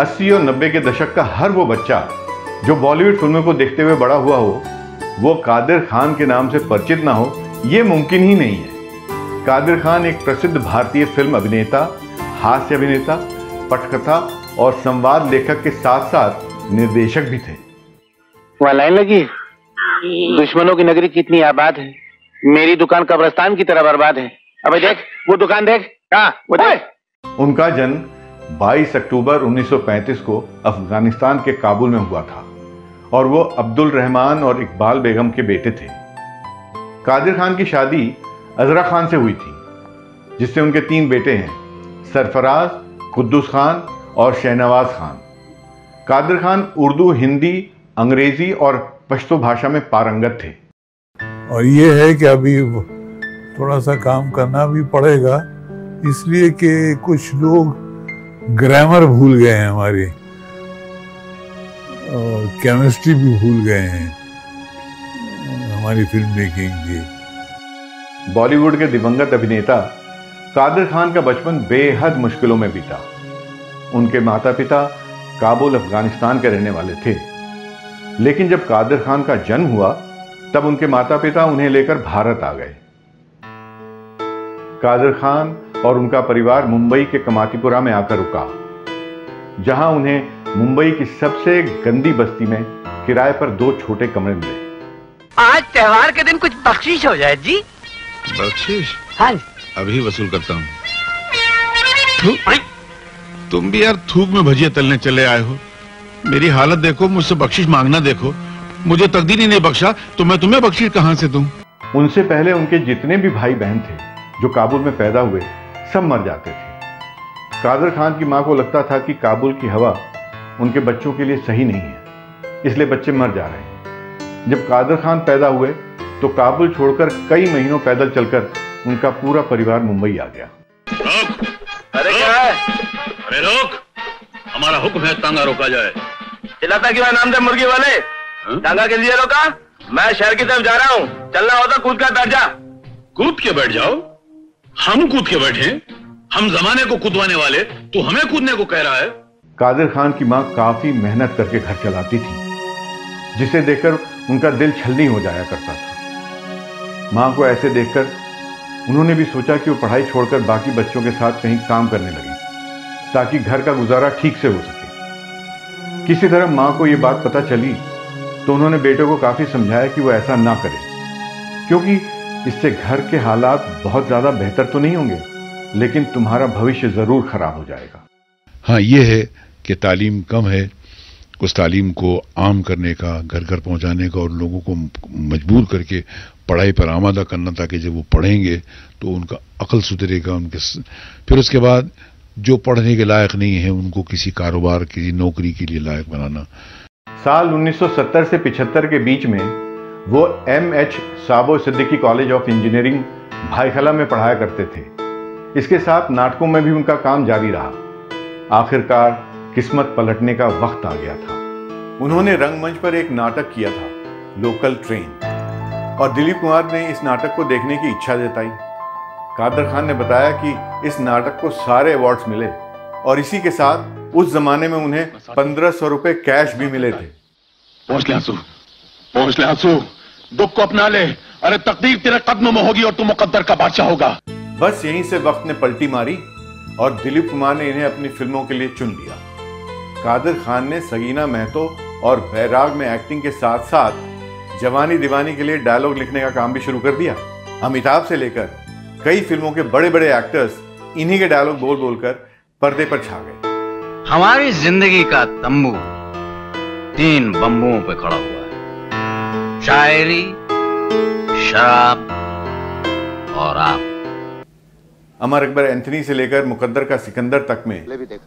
80 और 90 के दशक का हर वो बच्चा जो बॉलीवुड फिल्मों को देखते हुए बड़ा हुआ हो, वो कादिर खान के नाम से परिचित ना हो, ये मुमकिन ही नहीं है। कादिर खान एक प्रसिद्ध भारतीय फिल्म अभिनेता, हास्य अभिनेता, पटकथा और संवाद लेखक के साथ साथ निर्देशक भी थे। वहाँ लाइन लगी, दुश्मनों की नगरी कितनी आबाद है, मेरी दुकान कब्रिस्तान की तरह बर्बाद है। अबे देख वो दुकान देख, वो देख। उनका जन्म 22 अक्टूबर 1935 को अफगानिस्तान के काबुल में हुआ था और वो अब्दुल रहमान और इकबाल बेगम के बेटे थे। कादिर खान की शादी अजरा खान से हुई थी, जिससे उनके 3 बेटे हैं, सरफराज, कुद्दूस खान और शहनवाज खान। कादिर खान उर्दू, हिंदी, अंग्रेजी और पश्तो भाषा में पारंगत थे। और ये है कि अभी थोड़ा सा काम करना भी पड़ेगा, इसलिए कि कुछ लोग ग्रामर भूल गए हैं हमारी, और केमिस्ट्री भी भूल गए हैं हमारी फिल्म मेकिंग की। बॉलीवुड के दिवंगत अभिनेता कादिर खान का बचपन बेहद मुश्किलों में बीता। उनके माता पिता काबुल, अफगानिस्तान के रहने वाले थे, लेकिन जब कादिर खान का जन्म हुआ तब उनके माता पिता उन्हें लेकर भारत आ गए। कादिर खान और उनका परिवार मुंबई के कमातीपुरा में आकर रुका, जहां उन्हें मुंबई की सबसे गंदी बस्ती में किराए पर 2 छोटे कमरे मिले। आज त्योहार के दिन कुछ बख्शीश हो जाए जी। बख्शीश? हाँ, अभी वसूल करता हूँ। तुम भी यार थूक में भजिया तलने चले आए हो। मेरी हालत देखो, मुझसे बख्शीश मांगना देखो। मुझे तकदीर ही नहीं बख्शा तो मैं तुम्हें बख्शीश कहां से दूं? उनसे पहले उनके जितने भी भाई बहन थे जो काबुल में पैदा हुए, सब मर जाते थे। कादिर खान की मां को लगता था कि काबुल की हवा उनके बच्चों के लिए सही नहीं है, इसलिए बच्चे मर जा रहे हैं। जब कादिर खान पैदा हुए तो काबुल छोड़कर कई महीनों पैदल चलकर उनका पूरा परिवार मुंबई आ गया। रोक! अरे क्या है? अरे रोक! हमारा हुक्म है, तांगा रोका जाए। चिल्लाता क्यों है नाम दे मुर्गी वाले? तांगा के लिए रोका? मैं शहर की तरफ जा रहा हूँ, चलना हो तो कूद कर बैठ जा। कूद के बैठ जाओ? हम कूद के बैठे? हम जमाने को कूदवाने वाले, तू हमें कूदने को कह रहा है? कादिर खान की मां काफी मेहनत करके घर चलाती थी, जिसे देखकर उनका दिल छलनी हो जाया करता था। मां को ऐसे देखकर उन्होंने भी सोचा कि वो पढ़ाई छोड़कर बाकी बच्चों के साथ कहीं काम करने लगे, ताकि घर का गुजारा ठीक से हो सके। किसी तरह मां को ये बात पता चली तो उन्होंने बेटे को काफी समझाया कि वो ऐसा ना करे, क्योंकि इससे घर के हालात बहुत ज्यादा बेहतर तो नहीं होंगे, लेकिन तुम्हारा भविष्य जरूर खराब हो जाएगा। हाँ, ये है कि तालीम कम है, उस तालीम को आम करने का, घर घर पहुंचाने का और लोगों को मजबूर करके पढ़ाई पर आमादा करना, ताकि जब वो पढ़ेंगे तो उनका अकल सुधरेगा। फिर उसके बाद जो पढ़ने के लायक नहीं है उनको किसी कारोबार, किसी नौकरी के लिए लायक बनाना। साल 1970 से 75 के बीच में वो MH Saboo Siddiqui college of engineering Byculla में पढ़ाया करते थे। इसके साथ नाटकों में भी उनका काम जारी रहा। आखिरकार किस्मत पलटने का वक्त आ गया था। उन्होंने रंगमंच पर एक नाटक किया था, लोकल ट्रेन, और दिलीप कुमार ने इस नाटक को देखने की इच्छा जताई। कादिर खान ने बताया कि इस नाटक को सारे अवार्ड्स मिले और इसी के साथ उस जमाने में उन्हें 1500 रुपए कैश भी मिले थे। पहुंच ले आंसू, दुख को अपना ले। अरे तकदीर तेरे कदमों में होगी और तू मुकद्दर का बादशाह होगा। बस यहीं से वक्त ने पलटी मारी और दिलीप कुमार ने इन्हें अपनी फिल्मों के लिए चुन लिया। कादिर खान ने सगीना महतो और बैराग में एक्टिंग के साथ साथ जवानी दीवानी के लिए डायलॉग लिखने का काम भी शुरू कर दिया। अमिताभ से लेकर कई फिल्मों के बड़े बड़े एक्टर्स इन्हीं के डायलॉग बोल बोलकर पर्दे पर छा गए। हमारी जिंदगी का तंबू 3 बम्बुओं पे खड़ा हुआ है, शायरी, शराब और आप। अमर अकबर एंथनी से लेकर मुकद्दर का सिकंदर तक में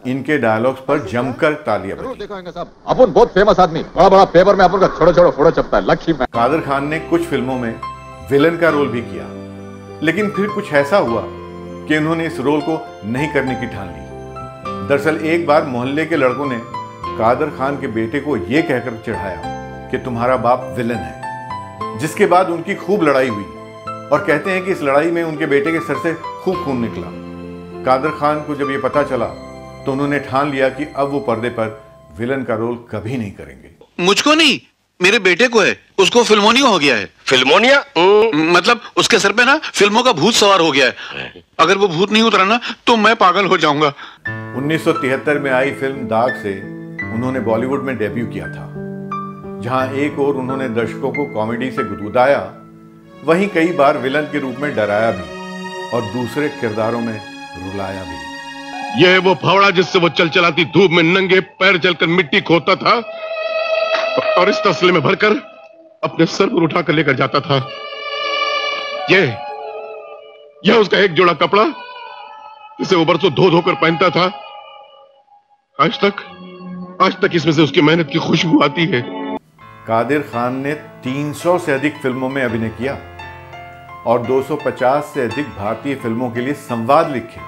इनके डायलॉग्स पर जमकर तालियां बजी। अपन बहुत फेमस आदमी, बड़ा बड़ा पेपर में अपन का छोटे छोटे फोटो छपता है, लक्ष्मी। कादिर खान ने कुछ फिल्मों में विलन का रोल भी किया, लेकिन फिर कुछ ऐसा हुआ कि उन्होंने इस रोल को नहीं करने की ठान ली। दरअसल एक बार मोहल्ले के लड़कों ने कादिर खान के बेटे को यह कहकर चिढ़ाया कि तुम्हारा बाप विलन है, जिसके बाद उनकी खूब लड़ाई हुई और कहते हैं कि इस लड़ाई में उनके बेटे के सर से खूब खून निकला। कादिर खान को जब ये पता चला तो उन्होंने ठान लिया कि अब वो पर्दे पर विलन का रोल कभी नहीं करेंगे। मुझको नहीं, मेरे बेटे को है, उसको फिल्मोनिया हो गया है। फिल्मोनिया? मतलब उसके सर पे ना फिल्मों का भूत सवार हो गया है। अगर वो भूत नहीं उतरा ना तो मैं पागल हो जाऊंगा। 1973 में आई फिल्म दाग से उन्होंने बॉलीवुड में डेब्यू किया था, जहां एक ओर उन्होंने दर्शकों को कॉमेडी से गुदगुदाया, वहीं कई बार विलन के रूप में डराया भी और दूसरे किरदारों में रुलाया भी। यह है वो फावड़ा जिससे वो चल चलाती धूप में नंगे पैर चलकर मिट्टी खोदता था और इस तसले में भरकर अपने सर पर उठाकर लेकर जाता था। यह उसका एक जोड़ा कपड़ा जिसे वो बरसों धो धोकर पहनता था। आज तक इसमें से उसकी मेहनत की खुशबू आती है। कादिर खान ने 300 से अधिक फिल्मों में अभिनय किया और 250 से अधिक भारतीय फिल्मों के लिए संवाद लिखे।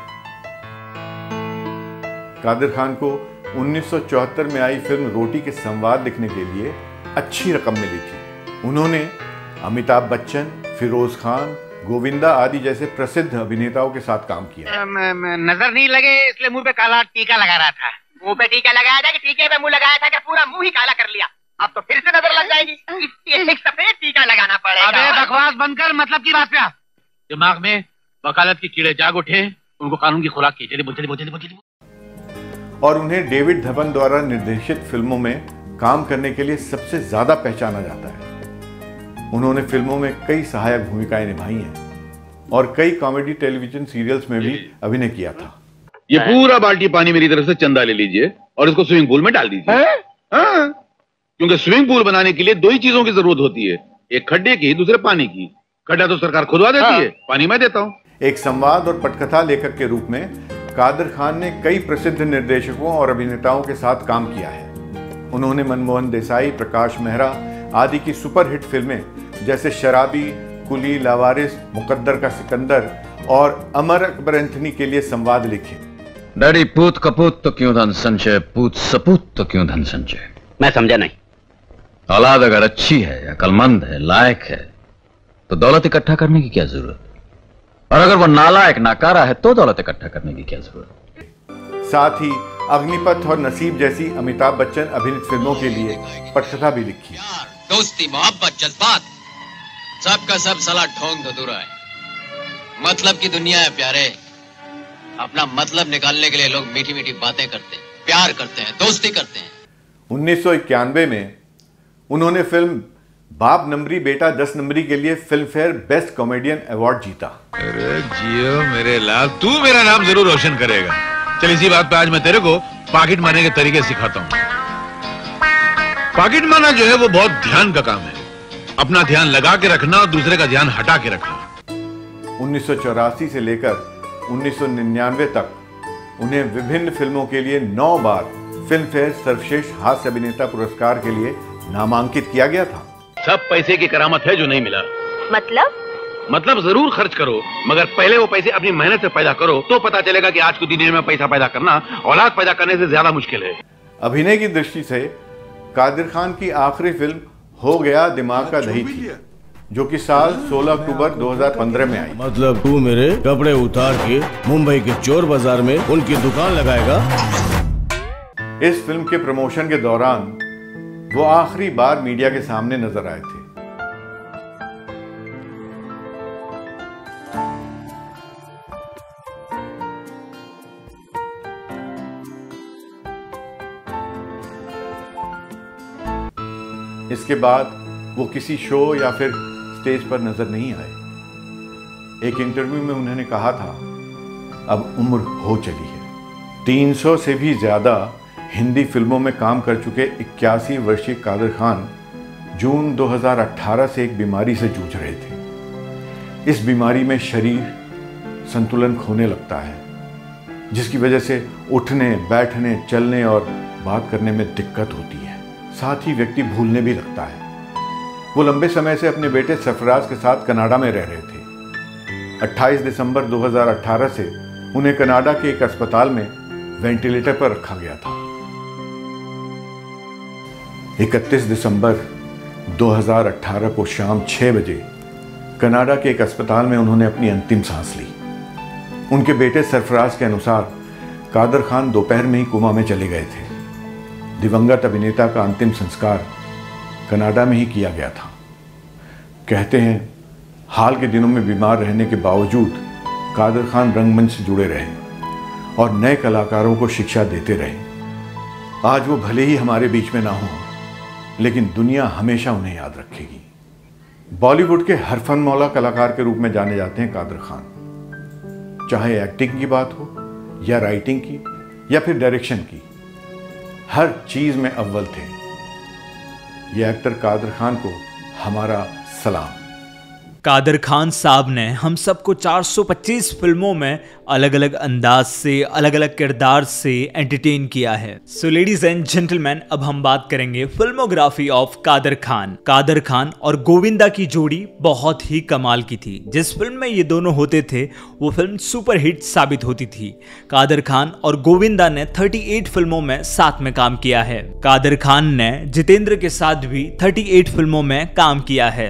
कादिर खान को 1974 में आई फिल्म रोटी के संवाद लिखने के लिए अच्छी रकम मिली थी। उन्होंने अमिताभ बच्चन, फिरोज खान, गोविंदा आदि जैसे प्रसिद्ध अभिनेताओं के साथ काम किया। नजर नहीं लगे इसलिए मुंह पे काला टीका लगा रहा था। मुंह पे टीका लगाया था कि टीके पे मुंह लगाया था कि पूरा मुंह ही काला कर लिया? अब तो फिर से नजर लग जाएगी, इसलिए एक सफेद टीका लगाना पड़ेगा। अबे बकवास बंद कर, मतलब की बात पे आ। दिमाग में वकालत की कीड़े जाग उठे, उनको कानून की खुराक की। चलिए। और उन्हें डेविड धवन द्वारा निर्देशित फिल्मों में काम करने के लिए सबसे ज्यादा पहचाना जाता है। उन्होंने फिल्मों में कई सहायक भूमिकाएं निभाई हैं और कई कॉमेडी टेलीविजन सीरियल्स में भी अभिनय किया था। ये पूरा बाल्टी पानी मेरी तरफ से चंदा ले लीजिए और इसको स्विमिंग पूल में डाल दीजिए। हाँ, क्योंकि स्विमिंग पूल बनाने के लिए दो ही चीजों की जरूरत होती है, एक खड्डे की, दूसरे पानी की। खड्डा तो सरकार खुदवा देती है, पानी मैं देता हूँ। एक संवाद और पटकथा लेखक के रूप में कादिर खान ने कई प्रसिद्ध निर्देशकों और अभिनेताओं के साथ काम किया है। उन्होंने मनमोहन देसाई, प्रकाश मेहरा आदि की सुपरहिट फिल्में जैसे शराबी, कुली, लावारिस, मुकद्दर का सिकंदर और अमर अकबर एंथनी के लिए संवाद लिखे। डैडी, पूत कपूत तो क्यों धन संचय, पूत सपूत तो क्यों धन संचय। मैं समझा नहीं। औलाद अगर अच्छी है, अकलमंद है, लायक है तो दौलत इकट्ठा करने की क्या जरूरत, और अगर वो नालायक नाकारा है तो दौलत इकट्ठा करने की क्या जरूरत। साथ ही अग्निपथ और नसीब जैसी अमिताभ बच्चन अभिनीत फिल्मों के लिए पटकथा भी लिखी। दोस्ती, मोहब्बत, जज्बात, सबका सब साला ढोंग धतूरा है। मतलब की दुनिया है प्यारे। अपना मतलब निकालने के लिए लोग मीठी मीठी बातें करते हैं, प्यार करते हैं, दोस्ती करते हैं। 1991 में उन्होंने फिल्म बाप नंबरी बेटा 10 नंबरी के लिए film fair best comedian award जीता। अरे जियो मेरे लाल, तू मेरा नाम जरूर रोशन करेगा। चल इसी बात पे आज मैं तेरे को पॉकेट मारने के तरीके सिखाता हूँ। पॉकेट मारना जो है वो बहुत ध्यान का काम है। अपना ध्यान लगा के रखना और दूसरे का ध्यान हटा के रखना। 1984 से लेकर 1999 तक उन्हें विभिन्न फिल्मों के लिए 9 बार फिल्म फेयर सर्वश्रेष्ठ हास्य अभिनेता पुरस्कार के लिए नामांकित किया गया था। सब पैसे की करामत है जो नहीं मिला। मतलब जरूर खर्च करो, मगर पहले वो पैसे अपनी मेहनत से पैदा करो, तो पता चलेगा कि आज की दुनिया में पैसा पैदा करना औलाद पैदा करने से ज्यादा मुश्किल है। अभिनय की दृष्टि से कादिर खान की आखिरी फिल्म हो गया दिमाग का दही थी, जो कि साल 16 अक्टूबर 2015 में आई। मतलब तू मेरे कपड़े उतार के मुंबई के चोर बाजार में उनकी दुकान लगाएगा? इस फिल्म के प्रमोशन के दौरान वो आखिरी बार मीडिया के सामने नजर आए थे। इसके बाद वो किसी शो या फिर स्टेज पर नजर नहीं आए। एक इंटरव्यू में उन्होंने कहा था, अब उम्र हो चली है। 300 से भी ज्यादा हिंदी फिल्मों में काम कर चुके 81 वर्षीय कादिर खान जून 2018 से एक बीमारी से जूझ रहे थे। इस बीमारी में शरीर संतुलन खोने लगता है, जिसकी वजह से उठने, बैठने, चलने और बात करने में दिक्कत होती है। साथ ही व्यक्ति भूलने भी लगता है। वो लंबे समय से अपने बेटे सरफराज के साथ कनाडा में रह रहे थे। 28 दिसंबर 2018 से उन्हें कनाडा के एक अस्पताल में वेंटिलेटर पर रखा गया था। 31 दिसंबर 2018 को शाम 6 बजे कनाडा के एक अस्पताल में उन्होंने अपनी अंतिम सांस ली। उनके बेटे सरफराज के अनुसार कादर खान दोपहर में ही कोमा में चले गए थे। दिवंगत अभिनेता का अंतिम संस्कार कनाडा में ही किया गया था। कहते हैं हाल के दिनों में बीमार रहने के बावजूद कादर खान रंगमंच से जुड़े रहे और नए कलाकारों को शिक्षा देते रहे। आज वो भले ही हमारे बीच में ना हो, लेकिन दुनिया हमेशा उन्हें याद रखेगी। बॉलीवुड के हरफन मौला कलाकार के रूप में जाने जाते हैं कादर खान। चाहे एक्टिंग की बात हो या राइटिंग की या फिर डायरेक्शन की, हर चीज में अव्वल थे। ये एक्टर कादर खान को हमारा सलाम। कादर खान साहब ने हम सबको 425 फिल्मों में अलग अलग अंदाज से, अलग अलग किरदार से एंटरटेन किया है। सो लेडीज एंड जेंटलमैन, अब हम बात करेंगे फिल्मोग्राफी ऑफ कादर खान। कादर खान और गोविंदा की जोड़ी बहुत ही कमाल की थी। जिस फिल्म में ये दोनों होते थे वो फिल्म सुपर हिट साबित होती थी। कादर खान और गोविंदा ने 38 फिल्मों में साथ में काम किया है। कादर खान ने जितेंद्र के साथ भी 38 फिल्मों में काम किया है।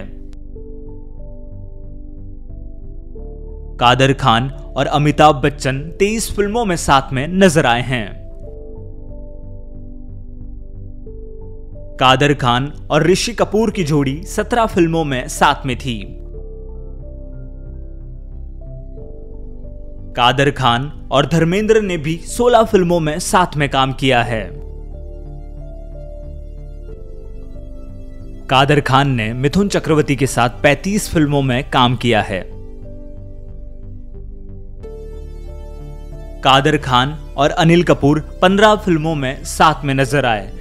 कादर खान और अमिताभ बच्चन 23 फिल्मों में साथ में नजर आए हैं। कादर खान और ऋषि कपूर की जोड़ी 17 फिल्मों में साथ में थी। कादर खान और धर्मेंद्र ने भी 16 फिल्मों में साथ में काम किया है। कादर खान ने मिथुन चक्रवर्ती के साथ 35 फिल्मों में काम किया है। कादर खान और अनिल कपूर 15 फिल्मों में साथ में नजर आए।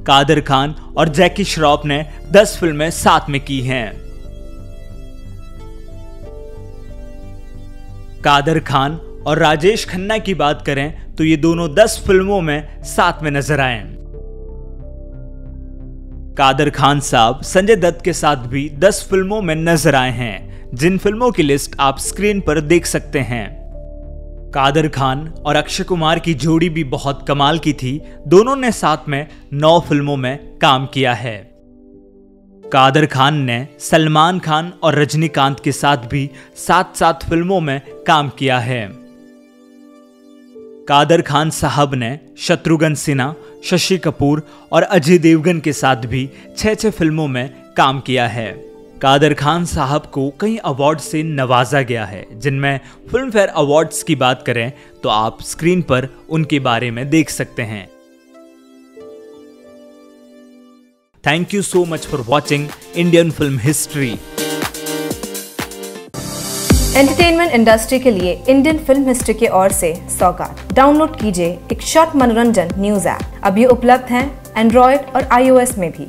कादर खान और जैकी श्रॉफ ने 10 फिल्में साथ में की हैं। कादर खान और राजेश खन्ना की बात करें तो ये दोनों 10 फिल्मों में साथ में नजर आए। कादर खान साहब संजय दत्त के साथ भी 10 फिल्मों में नजर आए हैं, जिन फिल्मों की लिस्ट आप स्क्रीन पर देख सकते हैं। कादर खान और अक्षय कुमार की जोड़ी भी बहुत कमाल की थी। दोनों ने साथ में 9 फिल्मों में काम किया है। कादर खान ने सलमान खान और रजनीकांत के साथ भी 7 फिल्मों में काम किया है। कादर खान साहब ने शत्रुघ्न सिन्हा, शशि कपूर और अजय देवगन के साथ भी 6 फिल्मों में काम किया है। कादर खान साहब को कई अवार्ड से नवाजा गया है, जिनमें फिल्म फेयर अवार्ड्स की बात करें तो आप स्क्रीन पर उनके बारे में देख सकते हैं। Thank you so much for watching Indian film history. Entertainment industry के लिए इंडियन फिल्म हिस्ट्री की ओर से सौगात। डाउनलोड कीजिए एक शॉर्ट मनोरंजन न्यूज ऐप। अब ये उपलब्ध है एंड्रॉयड और iOS में भी।